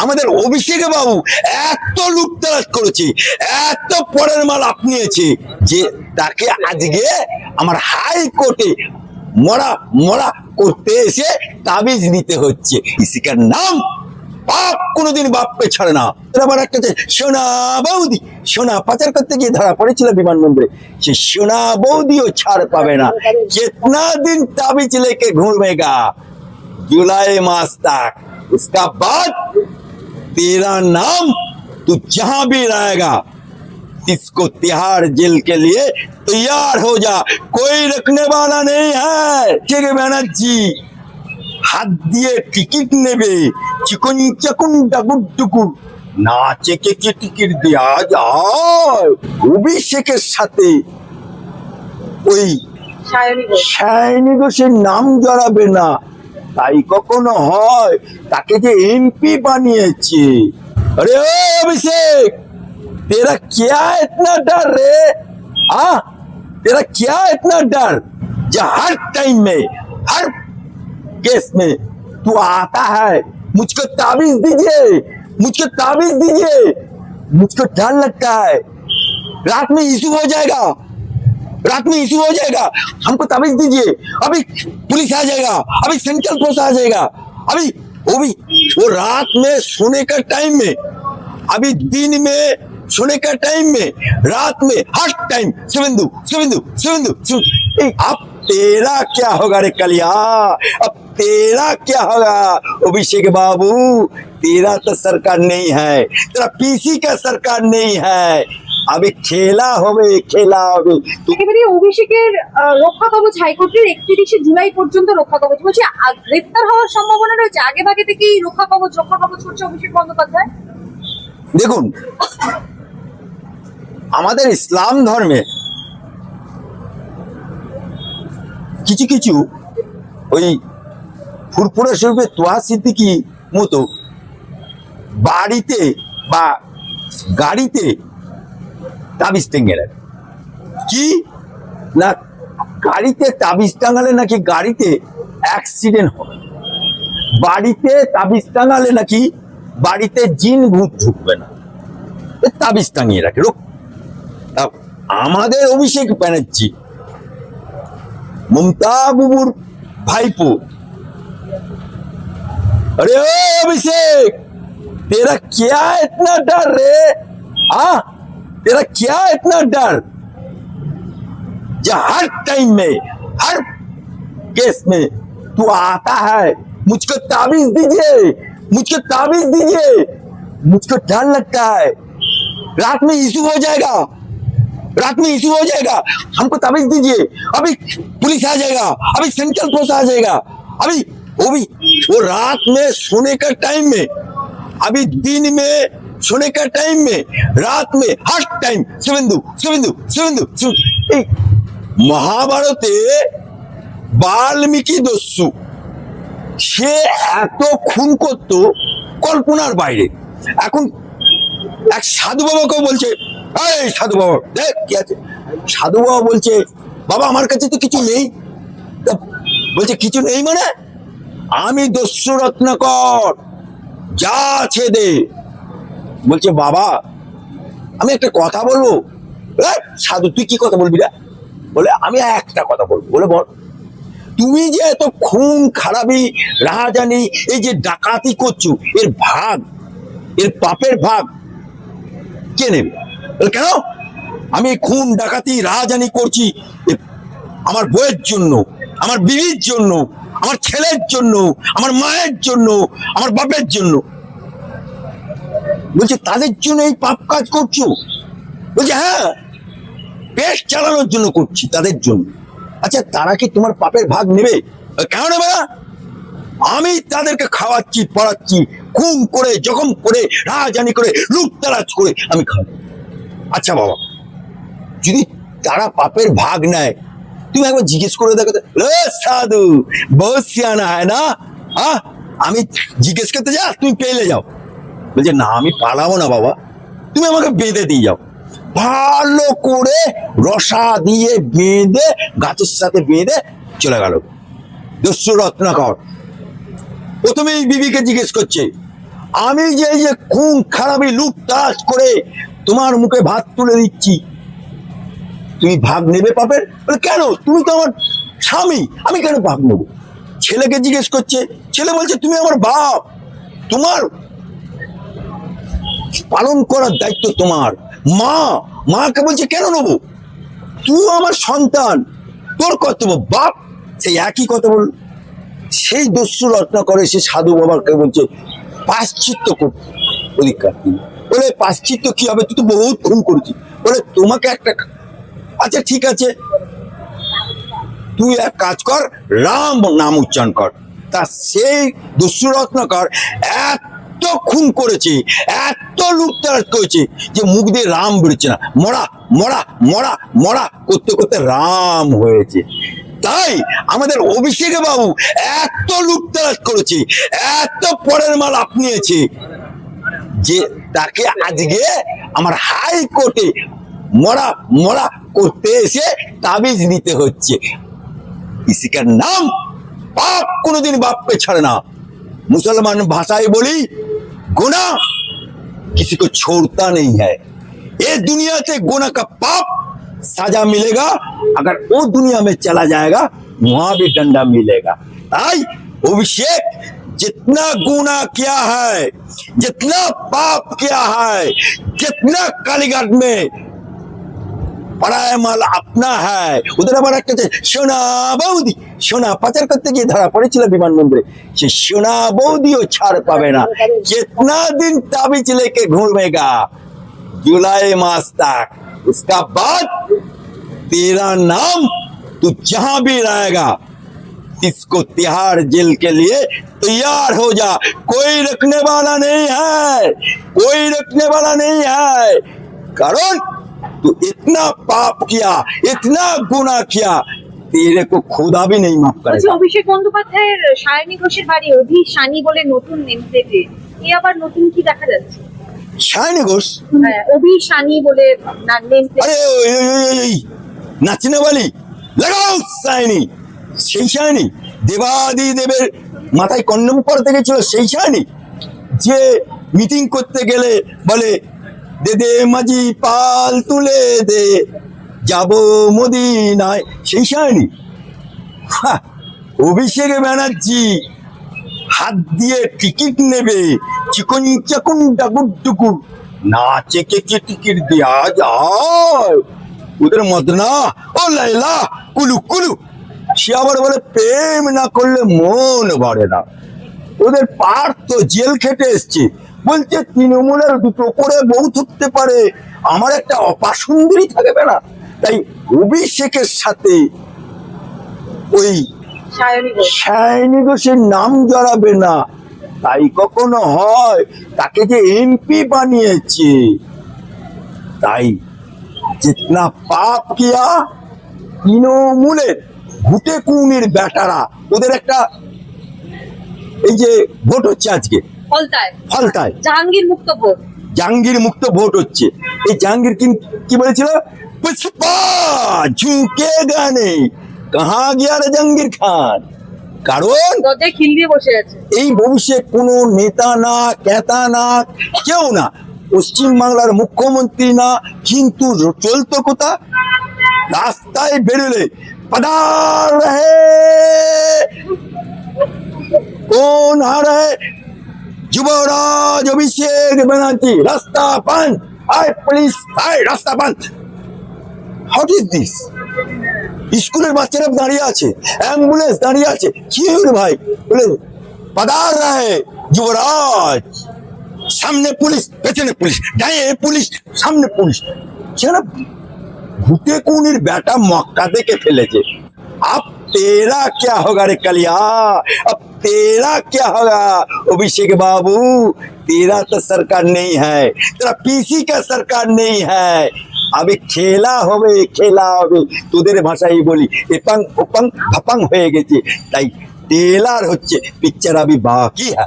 আমাদের অভিষেক বাবু এত লুটতরাজ করেছে, এত পরের মাল আপনিয়েছে যে তাকে আজকে আমার হাইকোর্টে মরা মরা করতে এসে তাবিজ নিতে হচ্ছে। ইসিকার নাম বাপ কোনোদিন বাপকে ছাড়ে না। আবার একটা সোনা বৌদি, সোনা পাচার করতে গিয়ে ধরা পড়েছিল বিমানবন্দরে, সে সোনা বৌদিও ছাড় পাবে না। कितना दिन ताबीज लेके घूमेगा जुलाई मास तक, उसका बाद तेरा नाम तू जहां भी रहेगा इसको तिहाड़ जेल के लिए तैयार हो जा, कोई रखने वाला नहीं है। ठीक है बनर्जी हाथ दिए टिकट नेबे चिकन चकुन डाकुर टुकुर না চেকে কে টিকিট দেয়া যায়। অভিষেকের সাথে ওই সায়নী ঘোষের নাম জড়াবে না, তাই কখনো হয়? তাকে যে এমপি বানিয়েছে। আরে ও অভিষেক, तेरा क्या इतना डर रे? तेरा क्या इतना डर जो हर टाइम में हर केस में तू आता है मुझको ताबीज दीजिए, मुझको ताबीज दीजिए। मुझको डर लगता है रात में इशू हो जाएगा, रात में इशू हो जाएगा, हमको ताबीज दीजिए। अभी पुलिस आ जाएगा, अभी सेंट्रल फोर्स आ जाएगा, अभी वो रात में सोने का टाइम में, अभी दिन में सोने का टाइम में, रात में हर टाइम शिवेंदु शिवेंदु शिवेंदु। अब तेरा क्या होगा रे कलिया, अब तेरा क्या होगा अभिषेक बाबू? तेरा तो सरकार नहीं है, तेरा पीसी का सरकार नहीं है। अभी खेला होवे, खेला होवे। একেবারে অভিষেকের রক্ষা কবচ হাইকোর্টের 31শে জুলাই পর্যন্ত রক্ষা কবচ বলছে, গ্রেফতার হওয়ার সম্ভাবনা রয়েছে। আগে ভাগে থেকেই রক্ষা কবচ করছে অভিষেক বন্দ্যোপাধ্যায়। দেখুন, আমাদের ইসলাম ধর্মে কিছু কিছু ওই ফুরফুরা শরীফে তোয়া সিদ্দিকি মতো বাড়িতে বা গাড়িতে তাবিজ টেঙ্গে রাখে। কি না, গাড়িতে তাবিজ টাঙালে নাকি গাড়িতে অ্যাক্সিডেন্ট হবে, বাড়িতে তাবিজ টাঙালে নাকি বাড়িতে জিন ভূত ঢুকবে না, তাবিজ টাঙিয়ে রাখে। আমাদের অভিষেক ব্যানার্জি মমতা বাবুর ভাইপো, अरे ओ अभिषेक, तेरा क्या इतना डर रे? तेरा क्या इतना डर जो हर टाइम में हर केस में तू आता है मुझको ताबीज दीजिए, मुझको ताबीज दीजिए। मुझको डर लगता है रात में इशू हो जाएगा, रात में इशू हो जाएगा, हमको ताबीज दीजिए। अभी पुलिस आ जाएगा, अभी सेंट्रल फोर्स आ जाएगा, अभी वो रात में सोने का टाइम में, अभी दिन में सोने का टाइम में, रात में हर टाइम शिवेंदु शिवेंदु शिवेंदु। মহাভারতে বাল্মীকি দস্যু, সে এত খুন করত কল্পনার বাইরে। এখন এক সাধু বাবাকেও বলছে, এই সাধু বাবা দেখ কি আছে। সাধু বাবা বলছে, বাবা আমার কাছে তো কিছু নেই। বলছে কিছু নেই মানে? আমি দস্যু রত্নাকর, যা আছে দে। বলছে বাবা আমি একটা কথা বলবো। সাধু তুই কি কথা বলবি রে? বলে আমি একটা কথা বলবো। বলে বল। তুমি যে এত খুন খারাপি রাহাজানি এই যে ডাকাতি করছো, এর ভাগ, এর পাপের ভাগ কে নেবে? বলে কেন? আমি খুন ডাকাতি রাহাজানি করছি আমার বউয়ের জন্য, আমার বিবির জন্য, আমার ছেলের জন্য, আমার মায়ের জন্য, আমার বাপের জন্য। বলছে তাদের জন্য এই পাপ কাজ করছো? বলছে হ্যাঁ, পেট চালানোর জন্য করছি, তাদের জন্য। আচ্ছা তারা কি তোমার পাপের ভাগ নেবে? কেন নেবে না? আমি তাদেরকে খাওয়াচ্ছি, পড়াচ্ছি, খুন করে, জখম করে, রাহাজানি করে, লুটতরাজ করে আমি খাওয়াবো। আচ্ছা বাবা, যদি তারা পাপের ভাগ নেয়, তুমি একবার জিজ্ঞেস করে দেখো তো। সাধু বহুত সিয়ানা হয় না, আমি জিজ্ঞেস করতে যা, তুমি পেলে যাও। বলছে না আমি পালাবো না বাবা, তুমি আমাকে বেঁধে দিয়ে যাও। ভালো করে রসা দিয়ে বেঁধে, গাছের সাথে বেঁধে চলে গেল দস্যু রত্নাকর। প্রথমেই বিবিকে জিজ্ঞেস করছে, আমি যে এই যে খুন খারাপি লুটতারাজ করে তোমার মুখে ভাত তুলে দিচ্ছি, তুমি ভাগ নেবে পাপের? বলে কেন, তুমি তো আমার স্বামী, আমি কেন ভাগ নেবো? ছেলেকে জিজ্ঞেস করছে, ছেলে বলছে তুমি আমার বাপ, তোমার পালন করার দায়িত্ব তোমার। মাকে বলছে কেন নেবো, তুই আমার সন্তান, তোর কর্তব্য। বাপ সেই একই কথা বল। সেই দস্যু রচনা করে সে সাধু বাবাকে বলছে পাশ্চিত্য করতে অধিকার দিন। বলে পাশ্চিত্য কি হবে, তুই তো বহুত খুন করেছিস। বলে তোমাকে একটা, আচ্ছা ঠিক আছে, তুই এক কাজ কর, রাম নাম উচ্চারণ কর। তা সেই দস্যু রত্নাকর এত খুন করেছে, এত লুটতরাজ করেছে যে মুখ দিয়ে রাম বেরোচ্ছে না, মরা মরা মরা মরা করতে করতে রাম হয়েছে। তাই আমাদের অভিষেক বাবু এত লুটতরাজ করেছে, এত পরের মাল আপনিয়েছে যে তাকে আজকে আমার হাইকোর্টে মরা মরা করতে এসে তাবিজ নিতে হচ্ছে। किसी का नाम पाप कोनोदिन बाप पे छड़ना। मुसलमान भाषाएं बोली गुनाह किसी को छोड़ता नहीं है। ये दुनिया से गुनाह का पाप सजा मिलेगा, अगर वो दुनिया में चला जाएगा वहां भी डंडा मिलेगा। आई अभिषेक जितना गुनाह किया है, जितना पाप किया है, जितना कालीघाट में पराया माल अपना है, उधर আবার একটা সোনা বৌদি, সোনা পাচার করতে গিয়ে ধরা পড়েছিল বিমানবন্দরে, সে সোনা বৌদিও ছাড় পাবে না। कितना दिन ताबीज लेके घूमेगा, जुलाई मास तक, उसका बाद तेरा नाम तू जहां भी रहेगा इसको तिहाड़ जेल के लिए तैयार हो जा। कोई रखने वाला नहीं है, कोई रखने वाला नहीं है, कारण तू इतना पाप किया, इतना गुनाह किया, तेरे को खुदा भी नहीं माफ करेगा। অভিষেক বন্দ্যোপাধ্যায়ের সায়নী ঘোষের বাড়ি অভি সানি বলে নতুন নেম প্লেটে কি আবার নতুন কি দেখা যাচ্ছে? शायनी घोष, হ্যাঁ, অভি সানি বলে নেম প্লেট। अरे ओई नाचने वाली लगाओ शायनी, সেই শায়নি দেবাদি দেবের মাথায় কন্ডম পরতে গেছিল, সেই শায়নি যে মিটিং করতে গেলে বলে দে দে মাঝি পাল তুলে দে যাব মদিনায়, সেই শায়নি। অভিষেক ব্যানার্জি হাত দিয়ে টিকিট নেবে, চিকন চাকুন ডাকুর টুকুর নাচে কে টিকিট দেয়া যায়, ওদের মত না। ও লাইলা কুলু কুলু, সে আবার বলে প্রেম না করলে মন ভরে না। ওদের পার্থ জেল খেটে এসছে, বলছে তৃণমূলের দুটো করে বউ থাকতে পারে, আমার একটা অপাসুন্দরী থাকবে না। তাই অভিষেকের সাথে ওই শায়নী ঘোষের নাম জড়াবে না। তাই কখনো হয়, তাকে যে এমপি বানিয়েছে। তাই जितना पाप किया, তৃণমূলের ঘুটে কুমির বেটারা, ওদের একটা এই যে ভোট হচ্ছে আজকে ফলতায় জাহাঙ্গীর মুক্ত ভোট, জাহাঙ্গীর মুক্ত ভোট হচ্ছে। এই জাহাঙ্গীর কি বলেছিল, পুষ্পা ঝুঁকেগা নেই, কাহা গিয়া রে জাহাঙ্গীর খান। কারণ দরজায় খিল দিয়ে বসে আছে। এই ভবিষ্যৎ কোনো নেতা না, কেতা না, কেউ না, পশ্চিম বাংলার মুখ্যমন্ত্রী না, কিন্তু চলতো কোথা, রাস্তায় বেরোলে पधार रहे कौन आ रहे, युवराज अभिषेक बनर्जी, रास्ता बंद, आए पुलिस, आए रास्ता बंद। What is this? স্কুলের বাচ্চারা দাঁড়িয়ে আছে, অ্যাম্বুলেন্স দাঁড়িয়ে আছে, কি হলো ভাই? বলে पधार रहे युवराज, सामने पुलिस, পেছনে পুলিশ, ডায়ে পুলিশ, সামনে পুলিশ। সেটা भूते कूनिर बेटा मौका दे के फैलेছে। अब तेरा क्या होगा रे कलिया, अब तेरा क्या होगा अभिषेक बाबू, तेरा तो सरकार नहीं है, तेरा पीसी का सरकार नहीं है। अभी खेला হবে তোদের ভাষায় বলি এপাং ওপাং ফাপাং হয়ে গেছে। তাই টেলার হচ্ছে, পিকচার আবি বাকি है।